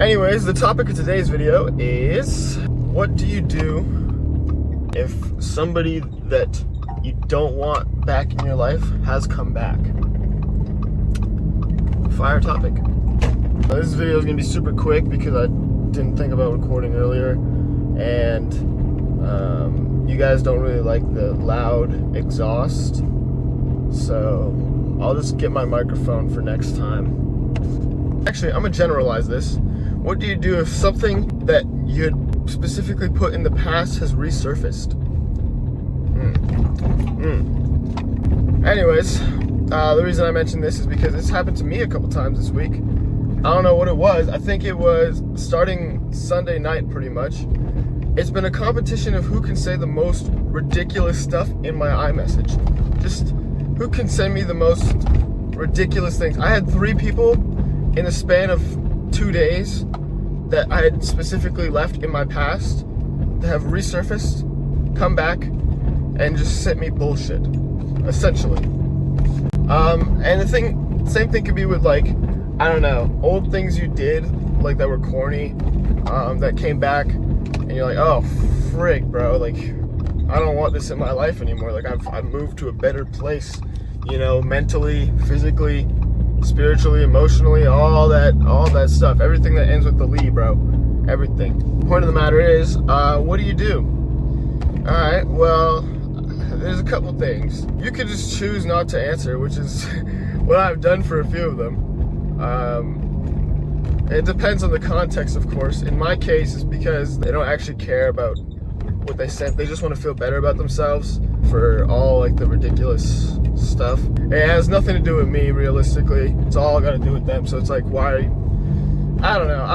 Anyways, the topic of today's video is, what do you do if somebody that you don't want back in your life has come back? Fire topic. Now, this video is going to be super quick because I didn't think about recording earlier, and you guys don't really like the loud exhaust, so I'll just get my microphone for next time. Actually, I'm going to generalize this. What do you do if something that you had specifically put in the past has resurfaced? Anyways, the reason I mentioned this is because this happened to me a couple times this week. I don't know what it was. I think it was starting Sunday night pretty much. It's been a competition of who can say the most ridiculous stuff in my iMessage. Just who can send me the most ridiculous things. I had 3 people in the span of 2 days that I had specifically left in my past that have resurfaced, come back, and just sent me bullshit, essentially. And the same thing could be with, like, I don't know, old things you did, like, that were corny, that came back, and you're like, oh, frig, bro, like, I don't want this in my life anymore. Like, I've moved to a better place, you know, mentally, physically, spiritually, emotionally, all that stuff. Everything that ends with the Lee, bro. Everything. Point of the matter is, what do you do? Alright, well, there's a couple things. You could just choose not to answer, which is what I've done for a few of them. It depends on the context, of course. In my case, it's because they don't actually care about what they sent. They just want to feel better about themselves for all, like, the ridiculous stuff. It has nothing to do with me, realistically. It's all got to do with them. So it's like, why? I don't know.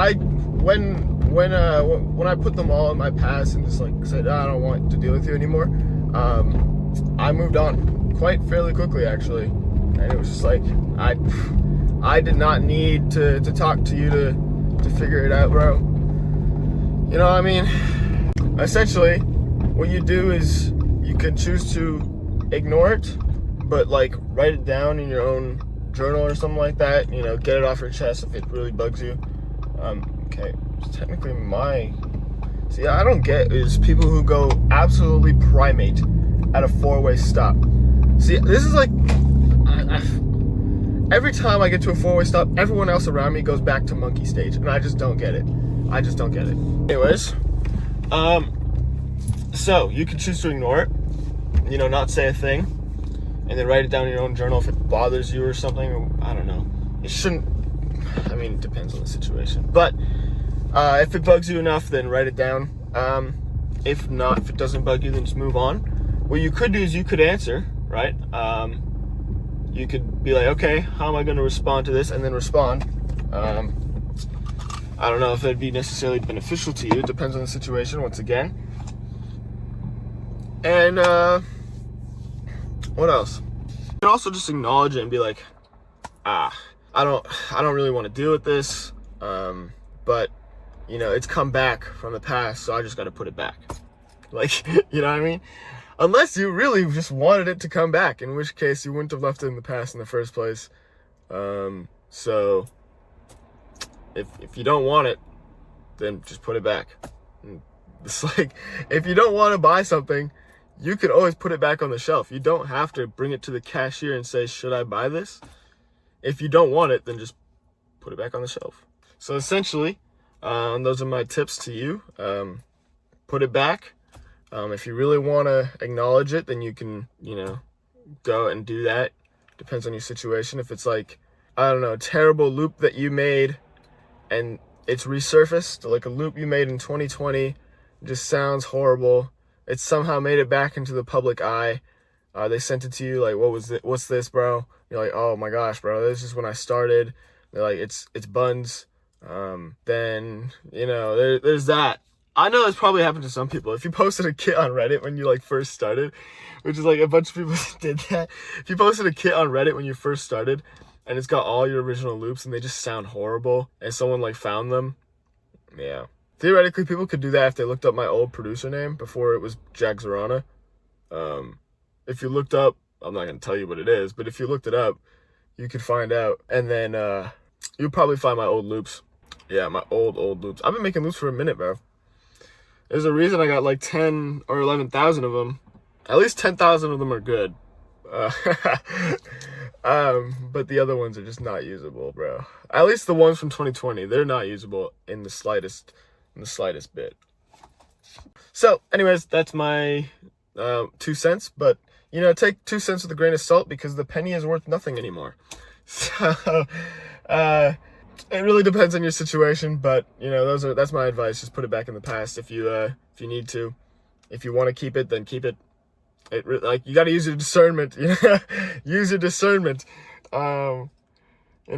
When I put them all in my past and just, like, said, I don't want to deal with you anymore, I moved on quite fairly quickly, actually. And it was just like, I did not need to talk to you to figure it out, bro. You know what I mean? Essentially, what you do is you can choose to ignore it, but, like, write it down in your own journal or something like that. You know, get it off your chest if it really bugs you. Okay, it's technically my... See, I don't get is people who go absolutely primate at a 4-way stop. See, this is like... every time I get to a 4-way stop, everyone else around me goes back to monkey stage, and I just don't get it. I just don't get it. Anyways, so you can choose to ignore it, you know, not say a thing, and then write it down in your own journal if it bothers you or something, or I don't know. It shouldn't, I mean, it depends on the situation. But if it bugs you enough, then write it down. If not, if it doesn't bug you, then just move on. What you could do is you could answer, right? You could be like, okay, how am I going to respond to this? And then respond. I don't know if that'd be necessarily beneficial to you. It depends on the situation, once again. And what else? You can also just acknowledge it and be like, I don't really want to deal with this, but, you know, it's come back from the past, so I just got to put it back. Like, you know what I mean? Unless you really just wanted it to come back, in which case you wouldn't have left it in the past in the first place. So if you don't want it, then just put it back. It's like, if you don't want to buy something, you could always put it back on the shelf. You don't have to bring it to the cashier and say, should I buy this? If you don't want it, then just put it back on the shelf. So essentially, those are my tips to you. Put it back. If you really want to acknowledge it, then you can, you know, go and do that. Depends on your situation. If it's like, I don't know, a terrible loop that you made and it's resurfaced, like a loop you made in 2020, just sounds horrible. It somehow made it back into the public eye. They sent it to you, like, what's this, bro? You're like, oh my gosh, bro, this is when I started. They're like, it's buns. Then, you know, there's that. I know it's probably happened to some people. If you posted a kit on Reddit when you, like, first started, which is, like, a bunch of people did that. If you posted a kit on Reddit when you first started, and it's got all your original loops, and they just sound horrible, and someone, like, found them, yeah. Theoretically, people could do that if they looked up my old producer name before it was Jack Zorana. If you looked up, I'm not going to tell you what it is, but if you looked it up, you could find out. And then you'll probably find my old loops. Yeah, my old loops. I've been making loops for a minute, bro. There's a reason I got like 10 or 11,000 of them. At least 10,000 of them are good. Uh, but the other ones are just not usable, bro. At least the ones from 2020, they're not usable in the slightest bit. So, anyways, that's my 2 cents. But you know, take 2 cents with a grain of salt because the penny is worth nothing anymore. So, it really depends on your situation. But you know, that's my advice. Just put it back in the past if you need to. If you want to keep it, then keep it. Like you got to use your discernment. Use your discernment. In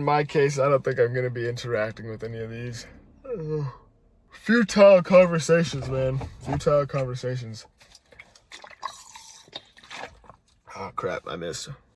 my case, I don't think I'm gonna be interacting with any of these. Futile conversations, man. Futile conversations. Oh crap! I missed.